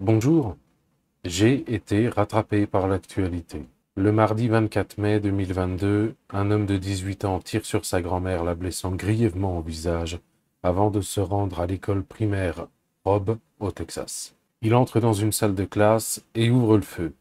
Bonjour, j'ai été rattrapé par l'actualité. Le mardi 24 mai 2022, un homme de 18 ans tire sur sa grand-mère, la blessant grièvement au visage, avant de se rendre à l'école primaire Robb, au Texas. Il entre dans une salle de classe et ouvre le feu.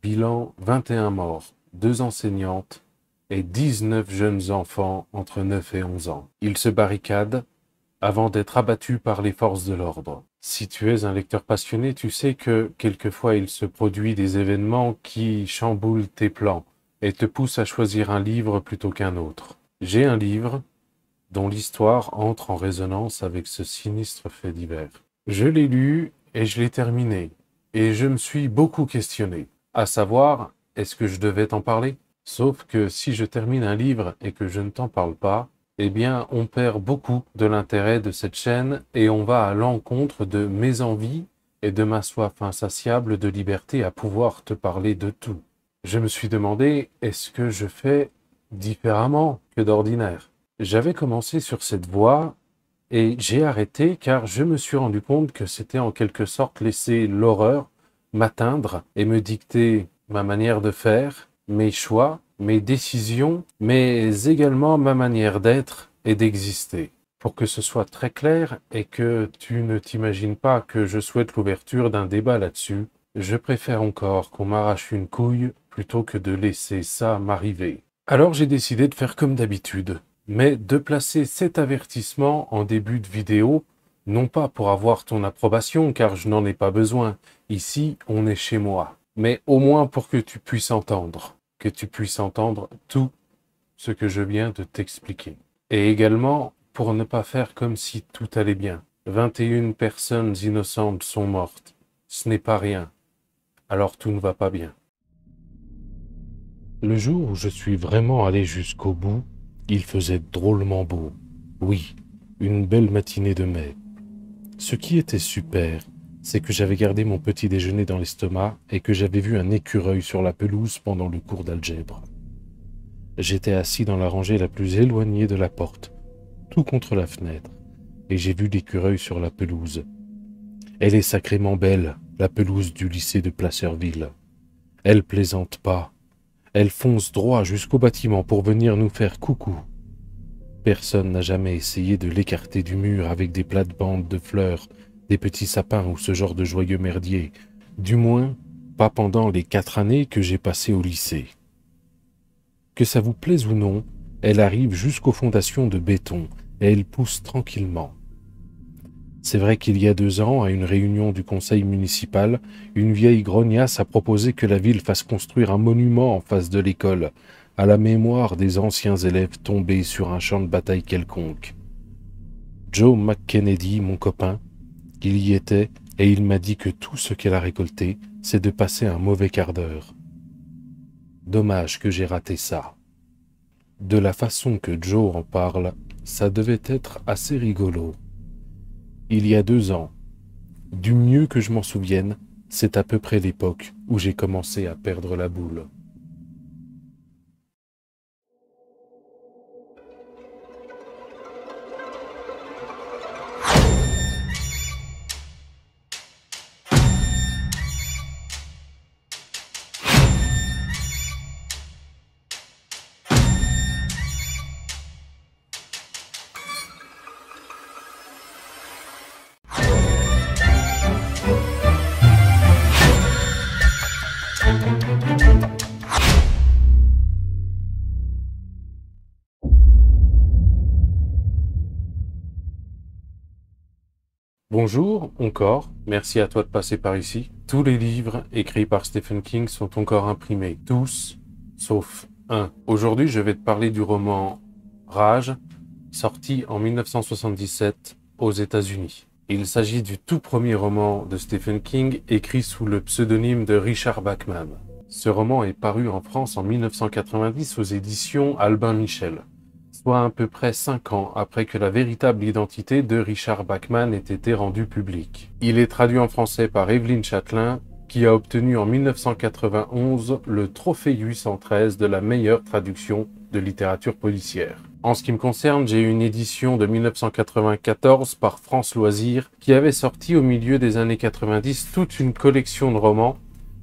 Bilan 21 morts, 2 enseignantes et 19 jeunes enfants entre 9 et 11 ans. Il se barricade avant d'être abattu par les forces de l'ordre. Si tu es un lecteur passionné, tu sais que quelquefois il se produit des événements qui chamboulent tes plans et te poussent à choisir un livre plutôt qu'un autre. J'ai un livre dont l'histoire entre en résonance avec ce sinistre fait divers. Je l'ai lu et je l'ai terminé, et je me suis beaucoup questionné, à savoir, est-ce que je devais t'en parler? Sauf que si je termine un livre et que je ne t'en parle pas, eh bien, on perd beaucoup de l'intérêt de cette chaîne et on va à l'encontre de mes envies et de ma soif insatiable de liberté à pouvoir te parler de tout. Je me suis demandé, est-ce que je fais différemment que d'ordinaire? J'avais commencé sur cette voie et j'ai arrêté car je me suis rendu compte que c'était en quelque sorte laisser l'horreur m'atteindre et me dicter ma manière de faire, mes choix, mes décisions, mais également ma manière d'être et d'exister. Pour que ce soit très clair et que tu ne t'imagines pas que je souhaite l'ouverture d'un débat là-dessus, je préfère encore qu'on m'arrache une couille plutôt que de laisser ça m'arriver. Alors j'ai décidé de faire comme d'habitude, mais de placer cet avertissement en début de vidéo, non pas pour avoir ton approbation, car je n'en ai pas besoin, ici on est chez moi, mais au moins pour que tu puisses entendre tout ce que je viens de t'expliquer. Et également pour ne pas faire comme si tout allait bien. 21 personnes innocentes sont mortes. Ce n'est pas rien. Alors tout ne va pas bien. Le jour où je suis vraiment allé jusqu'au bout, il faisait drôlement beau. Oui, une belle matinée de mai. Ce qui était super, c'est que j'avais gardé mon petit déjeuner dans l'estomac et que j'avais vu un écureuil sur la pelouse pendant le cours d'algèbre. J'étais assis dans la rangée la plus éloignée de la porte, tout contre la fenêtre, et j'ai vu l'écureuil sur la pelouse. Elle est sacrément belle, la pelouse du lycée de Placerville. Elle plaisante pas. Elle fonce droit jusqu'au bâtiment pour venir nous faire coucou. Personne n'a jamais essayé de l'écarter du mur avec des plates-bandes de fleurs, des petits sapins ou ce genre de joyeux merdier. Du moins, pas pendant les 4 années que j'ai passées au lycée. Que ça vous plaise ou non, elle arrive jusqu'aux fondations de béton et elle pousse tranquillement. C'est vrai qu'il y a 2 ans, à une réunion du conseil municipal, une vieille grognasse a proposé que la ville fasse construire un monument en face de l'école, à la mémoire des anciens élèves tombés sur un champ de bataille quelconque. Joe McKennedy, mon copain, il y était et il m'a dit que tout ce qu'elle a récolté, c'est de passer un mauvais quart d'heure. Dommage que j'ai raté ça. De la façon que Joe en parle, ça devait être assez rigolo. Il y a 2 ans, du mieux que je m'en souvienne, c'est à peu près l'époque où j'ai commencé à perdre la boule. Bonjour encore, merci à toi de passer par ici. Tous les livres écrits par Stephen King sont encore imprimés, tous, sauf un. Aujourd'hui, je vais te parler du roman Rage, sorti en 1977 aux États-Unis. Il s'agit du tout premier roman de Stephen King écrit sous le pseudonyme de Richard Bachman. Ce roman est paru en France en 1990 aux éditions Albin Michel, soit à peu près 5 ans après que la véritable identité de Richard Bachman ait été rendue publique. Il est traduit en français par Evelyne Châtelain, qui a obtenu en 1991 le Trophée 813 de la meilleure traduction de littérature policière. En ce qui me concerne, j'ai eu une édition de 1994 par France Loisirs qui avait sorti au milieu des années 90 toute une collection de romans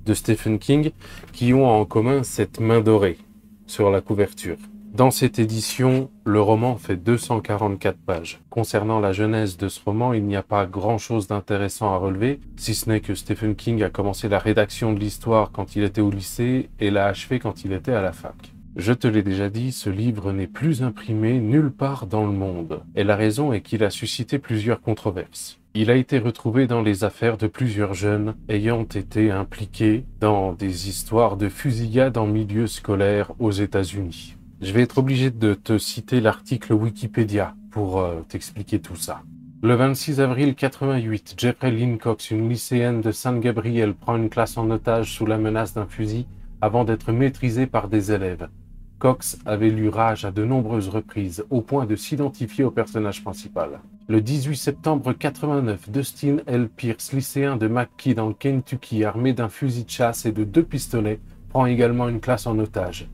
de Stephen King qui ont en commun cette main dorée sur la couverture. Dans cette édition, le roman fait 244 pages. Concernant la genèse de ce roman, il n'y a pas grand-chose d'intéressant à relever, si ce n'est que Stephen King a commencé la rédaction de l'histoire quand il était au lycée et l'a achevé quand il était à la fac. Je te l'ai déjà dit, ce livre n'est plus imprimé nulle part dans le monde. Et la raison est qu'il a suscité plusieurs controverses. Il a été retrouvé dans les affaires de plusieurs jeunes ayant été impliqués dans des histoires de fusillade en milieu scolaire aux États-Unis. Je vais être obligé de te citer l'article Wikipédia pour t'expliquer tout ça. Le 26 avril 88, Jeffrey Lynn Cox, une lycéenne de Saint-Gabriel, prend une classe en otage sous la menace d'un fusil avant d'être maîtrisée par des élèves. Cox avait lu Rage à de nombreuses reprises, au point de s'identifier au personnage principal. Le 18 septembre 89, Dustin L. Pierce, lycéen de McKee dans le Kentucky, armé d'un fusil de chasse et de 2 pistolets, prend également une classe en otage.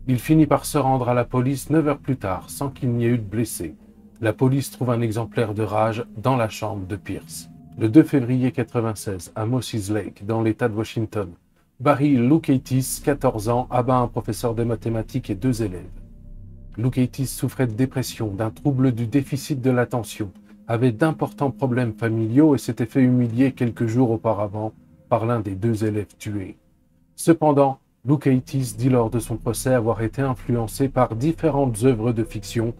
Il finit par se rendre à la police 9 heures plus tard, sans qu'il n'y ait eu de blessés. La police trouve un exemplaire de Rage dans la chambre de Pierce. Le 2 février 96, à Moses Lake, dans l'État de Washington, Barry Loukaitis, 14 ans, abat un professeur de mathématiques et 2 élèves. Loukaitis souffrait de dépression, d'un trouble du déficit de l'attention, avait d'importants problèmes familiaux et s'était fait humilier quelques jours auparavant par l'un des 2 élèves tués. Cependant, Loukaitis dit lors de son procès avoir été influencé par différentes œuvres de fiction,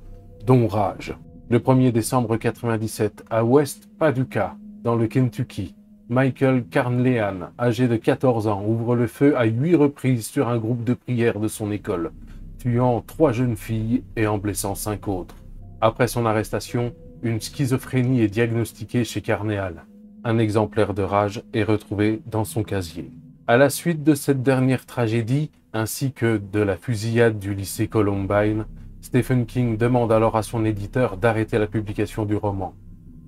dont Rage. Le 1er décembre 1997, à West Paducah, dans le Kentucky, Michael Carnlehan, âgé de 14 ans, ouvre le feu à 8 reprises sur un groupe de prière de son école, tuant 3 jeunes filles et en blessant 5 autres. Après son arrestation, une schizophrénie est diagnostiquée chez Carneal. Un exemplaire de Rage est retrouvé dans son casier. À la suite de cette dernière tragédie, ainsi que de la fusillade du lycée Columbine, Stephen King demande alors à son éditeur d'arrêter la publication du roman.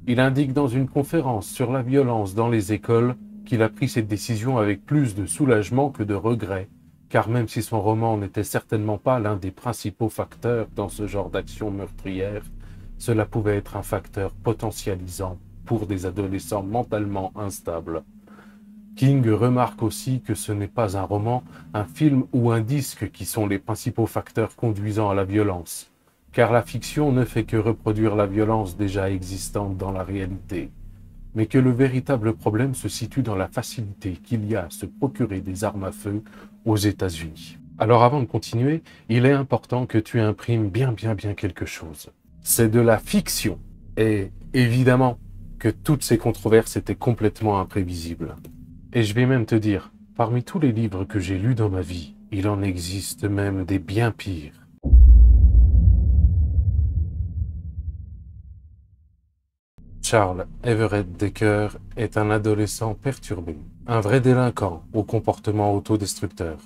Il indique dans une conférence sur la violence dans les écoles qu'il a pris cette décision avec plus de soulagement que de regret, car même si son roman n'était certainement pas l'un des principaux facteurs dans ce genre d'action meurtrière, cela pouvait être un facteur potentialisant pour des adolescents mentalement instables. King remarque aussi que ce n'est pas un roman, un film ou un disque qui sont les principaux facteurs conduisant à la violence, car la fiction ne fait que reproduire la violence déjà existante dans la réalité, mais que le véritable problème se situe dans la facilité qu'il y a à se procurer des armes à feu aux États-Unis. Alors avant de continuer, il est important que tu imprimes bien quelque chose. C'est de la fiction, et évidemment que toutes ces controverses étaient complètement imprévisibles. Et je vais même te dire, parmi tous les livres que j'ai lus dans ma vie, il en existe même des bien pires. Charles Everett Decker est un adolescent perturbé, un vrai délinquant au comportement autodestructeur.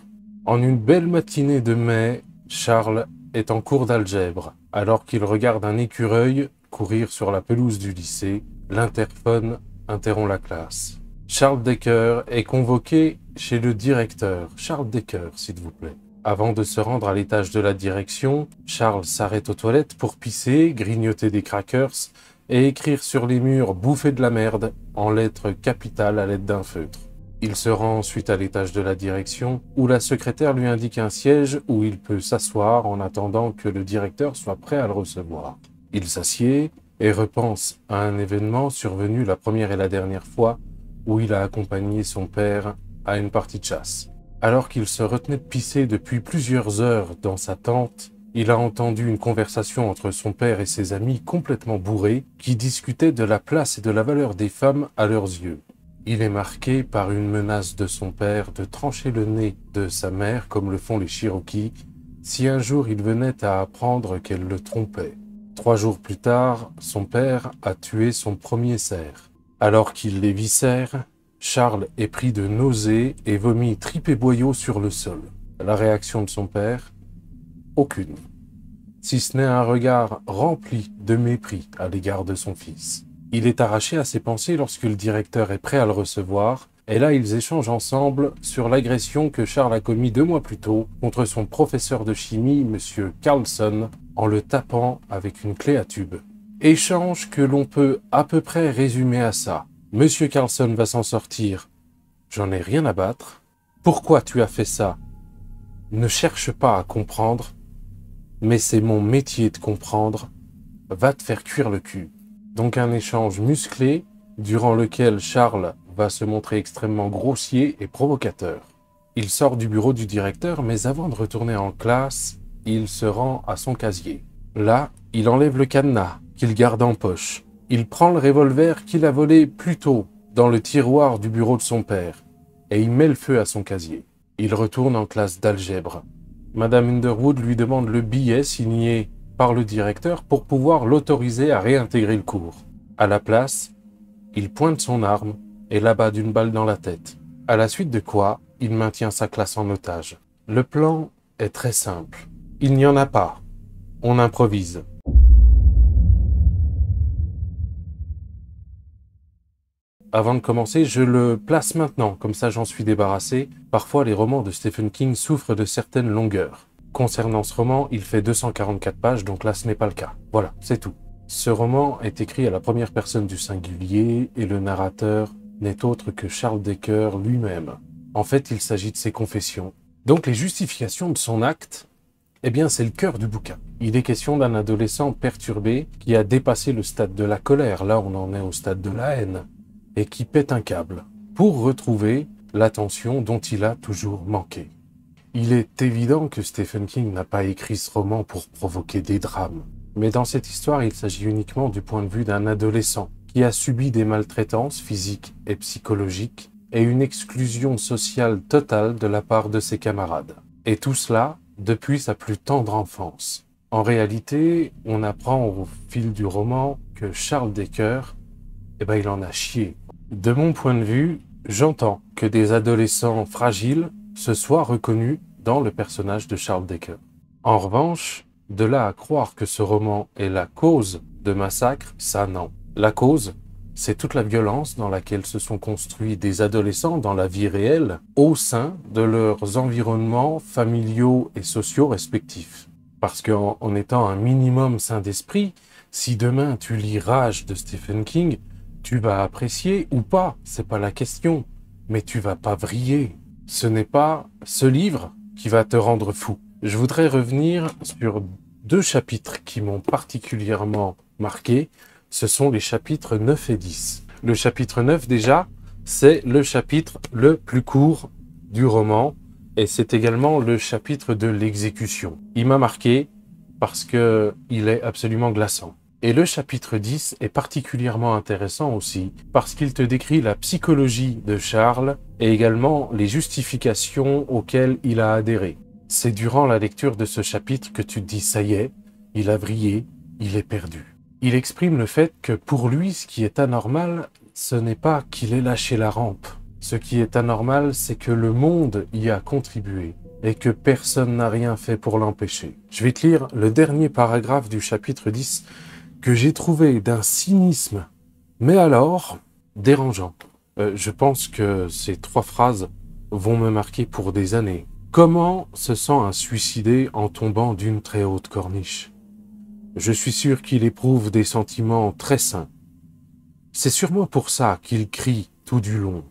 En une belle matinée de mai, Charles est en cours d'algèbre, alors qu'il regarde un écureuil courir sur la pelouse du lycée. L'interphone interrompt la classe. Charles Decker est convoqué chez le directeur. Charles Decker, s'il vous plaît. Avant de se rendre à l'étage de la direction, Charles s'arrête aux toilettes pour pisser, grignoter des crackers et écrire sur les murs « bouffer de la merde » en lettres capitales à l'aide d'un feutre. Il se rend ensuite à l'étage de la direction où la secrétaire lui indique un siège où il peut s'asseoir en attendant que le directeur soit prêt à le recevoir. Il s'assied et repense à un événement survenu la première et la dernière fois où il a accompagné son père à une partie de chasse. Alors qu'il se retenait de pisser depuis plusieurs heures dans sa tente, il a entendu une conversation entre son père et ses amis complètement bourrés qui discutaient de la place et de la valeur des femmes à leurs yeux. Il est marqué par une menace de son père de trancher le nez de sa mère comme le font les Cherokees si un jour il venait à apprendre qu'elle le trompait. 3 jours plus tard, son père a tué son premier cerf. Alors qu'il l'éviscère, Charles est pris de nausées et vomit tripes et boyaux sur le sol. La réaction de son père? Aucune. Si ce n'est un regard rempli de mépris à l'égard de son fils. Il est arraché à ses pensées lorsque le directeur est prêt à le recevoir, et là ils échangent ensemble sur l'agression que Charles a commis 2 mois plus tôt contre son professeur de chimie, M. Carlson, en le tapant avec une clé à tube. Échange que l'on peut à peu près résumer à ça. Monsieur Carlson va s'en sortir. J'en ai rien à battre. Pourquoi tu as fait ça? Ne cherche pas à comprendre, mais c'est mon métier de comprendre. Va te faire cuire le cul. Donc un échange musclé, durant lequel Charles va se montrer extrêmement grossier et provocateur. Il sort du bureau du directeur, mais avant de retourner en classe, il se rend à son casier. Là, il enlève le cadenas, qu'il garde en poche. Il prend le revolver qu'il a volé plus tôt, dans le tiroir du bureau de son père, et il met le feu à son casier. Il retourne en classe d'algèbre. Madame Underwood lui demande le billet signé par le directeur pour pouvoir l'autoriser à réintégrer le cours. À la place, il pointe son arme et l'abat d'une balle dans la tête. À la suite de quoi, il maintient sa classe en otage. Le plan est très simple. Il n'y en a pas. On improvise. Avant de commencer, je le place maintenant, comme ça j'en suis débarrassé. Parfois, les romans de Stephen King souffrent de certaines longueurs. Concernant ce roman, il fait 244 pages, donc là ce n'est pas le cas. Voilà, c'est tout. Ce roman est écrit à la première personne du singulier et le narrateur n'est autre que Charles Decker lui-même. En fait, il s'agit de ses confessions. Donc les justifications de son acte, eh bien c'est le cœur du bouquin. Il est question d'un adolescent perturbé qui a dépassé le stade de la colère, là on en est au stade de la haine, et qui pète un câble pour retrouver l'attention dont il a toujours manqué. Il est évident que Stephen King n'a pas écrit ce roman pour provoquer des drames. Mais dans cette histoire, il s'agit uniquement du point de vue d'un adolescent qui a subi des maltraitances physiques et psychologiques et une exclusion sociale totale de la part de ses camarades. Et tout cela depuis sa plus tendre enfance. En réalité, on apprend au fil du roman que Charles Decker, il en a chié. De mon point de vue, j'entends que des adolescents fragiles se soient reconnus dans le personnage de Charles Decker. En revanche, de là à croire que ce roman est la cause de massacre, ça non. La cause, c'est toute la violence dans laquelle se sont construits des adolescents dans la vie réelle, au sein de leurs environnements familiaux et sociaux respectifs. Parce qu'en étant un minimum sain d'esprit, si demain tu lis Rage de Stephen King, tu vas apprécier ou pas, c'est pas la question, mais tu vas pas vriller. Ce n'est pas ce livre qui va te rendre fou. Je voudrais revenir sur 2 chapitres qui m'ont particulièrement marqué. Ce sont les chapitres 9 et 10. Le chapitre 9, déjà, c'est le chapitre le plus court du roman et c'est également le chapitre de l'exécution. Il m'a marqué parce que il est absolument glaçant. Et le chapitre 10 est particulièrement intéressant aussi parce qu'il te décrit la psychologie de Charles et également les justifications auxquelles il a adhéré. C'est durant la lecture de ce chapitre que tu te dis « ça y est, il a vrillé, il est perdu ». Il exprime le fait que pour lui, ce qui est anormal, ce n'est pas qu'il ait lâché la rampe. Ce qui est anormal, c'est que le monde y a contribué et que personne n'a rien fait pour l'empêcher. Je vais te lire le dernier paragraphe du chapitre 10 que j'ai trouvé d'un cynisme, mais alors dérangeant. Je pense que ces 3 phrases vont me marquer pour des années. Comment se sent un suicidé en tombant d'une très haute corniche? Je suis sûr qu'il éprouve des sentiments très sains. C'est sûrement pour ça qu'il crie tout du long.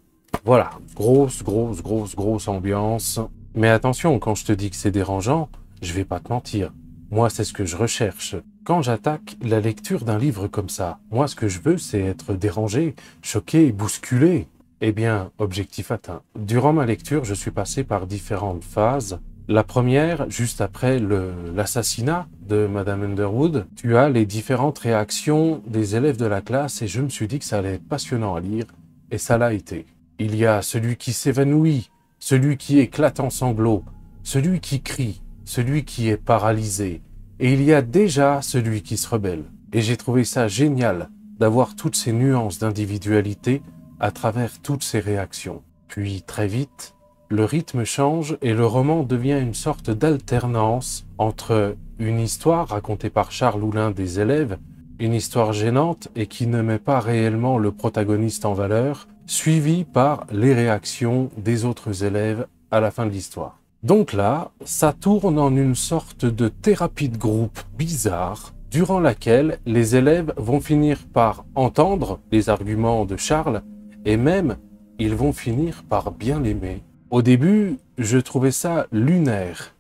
Voilà, grosse ambiance. Mais attention, quand je te dis que c'est dérangeant, je vais pas te mentir. Moi, c'est ce que je recherche. Quand j'attaque la lecture d'un livre comme ça, moi, ce que je veux, c'est être dérangé, choqué, bousculé. Eh bien, objectif atteint. Durant ma lecture, je suis passé par différentes phases. La première, juste après l'assassinat de Madame Underwood, tu as les différentes réactions des élèves de la classe et je me suis dit que ça allait être passionnant à lire, et ça l'a été. Il y a celui qui s'évanouit, celui qui éclate en sanglots, celui qui crie, celui qui est paralysé, et il y a déjà celui qui se rebelle. Et j'ai trouvé ça génial d'avoir toutes ces nuances d'individualité à travers toutes ces réactions. Puis très vite, le rythme change et le roman devient une sorte d'alternance entre une histoire racontée par Charles ou l'un des élèves, une histoire gênante et qui ne met pas réellement le protagoniste en valeur, suivie par les réactions des autres élèves à la fin de l'histoire. Donc là, ça tourne en une sorte de thérapie de groupe bizarre, durant laquelle les élèves vont finir par entendre les arguments de Charles, et même, ils vont finir par bien l'aimer. Au début, je trouvais ça lunaire.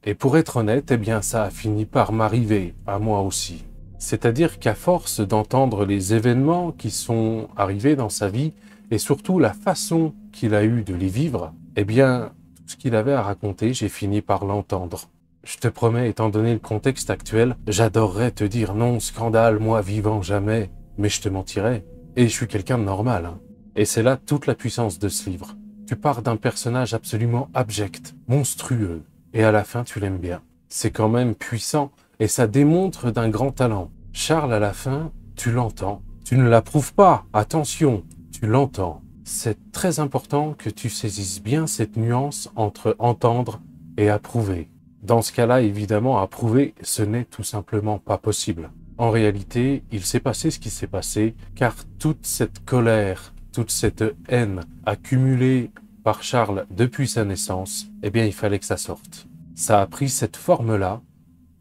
Et pour être honnête, eh bien, ça a fini par m'arriver, à moi aussi. C'est-à-dire qu'à force d'entendre les événements qui sont arrivés dans sa vie, et surtout la façon qu'il a eu de les vivre, eh bien, tout ce qu'il avait à raconter, j'ai fini par l'entendre. Je te promets, étant donné le contexte actuel, j'adorerais te dire non, scandale, moi vivant jamais, mais je te mentirais. Et je suis quelqu'un de normal, hein. Et c'est là toute la puissance de ce livre. Tu pars d'un personnage absolument abject, monstrueux, et à la fin tu l'aimes bien. C'est quand même puissant, et ça démontre d'un grand talent. Charles, à la fin, tu l'entends. Tu ne l'approuves pas, attention, tu l'entends. C'est très important que tu saisisses bien cette nuance entre entendre et approuver. Dans ce cas-là, évidemment, approuver, ce n'est tout simplement pas possible. En réalité, il s'est passé ce qui s'est passé, car toute cette colère, toute cette haine accumulée par Charles depuis sa naissance, eh bien, il fallait que ça sorte. Ça a pris cette forme-là,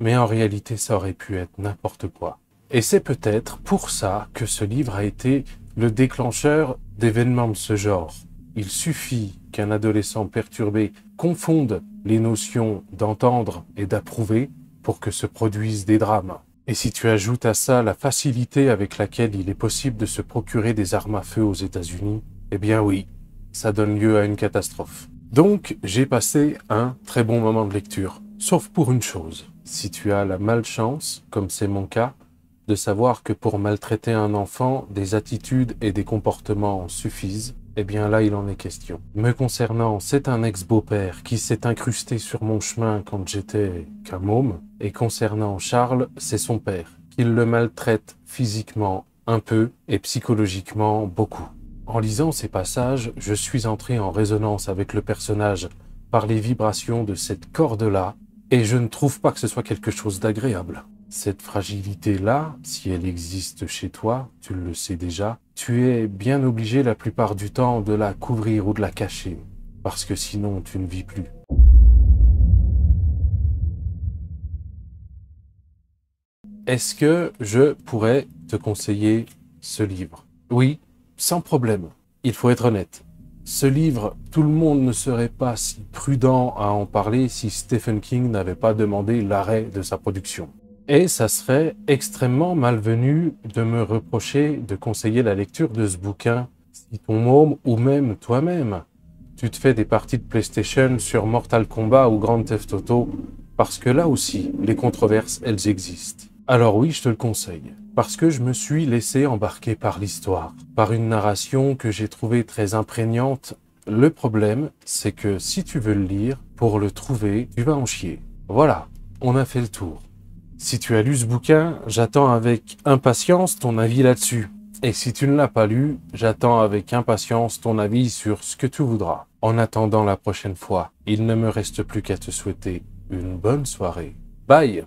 mais en réalité, ça aurait pu être n'importe quoi. Et c'est peut-être pour ça que ce livre a été le déclencheur d'événements de ce genre. Il suffit qu'un adolescent perturbé confonde les notions d'entendre et d'approuver pour que se produisent des drames. Et si tu ajoutes à ça la facilité avec laquelle il est possible de se procurer des armes à feu aux États-Unis, eh bien oui, ça donne lieu à une catastrophe. Donc, j'ai passé un très bon moment de lecture. Sauf pour une chose. Si tu as la malchance, comme c'est mon cas, de savoir que pour maltraiter un enfant, des attitudes et des comportements suffisent, eh bien là, il en est question. Me concernant, c'est un ex-beau-père qui s'est incrusté sur mon chemin quand j'étais qu'un môme. Et concernant Charles, c'est son père, qui le maltraite physiquement un peu et psychologiquement beaucoup. En lisant ces passages, je suis entré en résonance avec le personnage par les vibrations de cette corde-là, et je ne trouve pas que ce soit quelque chose d'agréable. Cette fragilité-là, si elle existe chez toi, tu le sais déjà, tu es bien obligé la plupart du temps de la couvrir ou de la cacher, parce que sinon tu ne vis plus. Est-ce que je pourrais te conseiller ce livre? Oui, sans problème. Il faut être honnête. Ce livre, tout le monde ne serait pas si prudent à en parler si Stephen King n'avait pas demandé l'arrêt de sa production. Et ça serait extrêmement malvenu de me reprocher de conseiller la lecture de ce bouquin si ton môme ou même toi-même, tu te fais des parties de PlayStation sur Mortal Kombat ou Grand Theft Auto, parce que là aussi, les controverses, elles existent. Alors oui, je te le conseille, parce que je me suis laissé embarquer par l'histoire, par une narration que j'ai trouvée très imprégnante. Le problème, c'est que si tu veux le lire, pour le trouver, tu vas en chier. Voilà, on a fait le tour. Si tu as lu ce bouquin, j'attends avec impatience ton avis là-dessus. Et si tu ne l'as pas lu, j'attends avec impatience ton avis sur ce que tu voudras. En attendant la prochaine fois, il ne me reste plus qu'à te souhaiter une bonne soirée. Bye!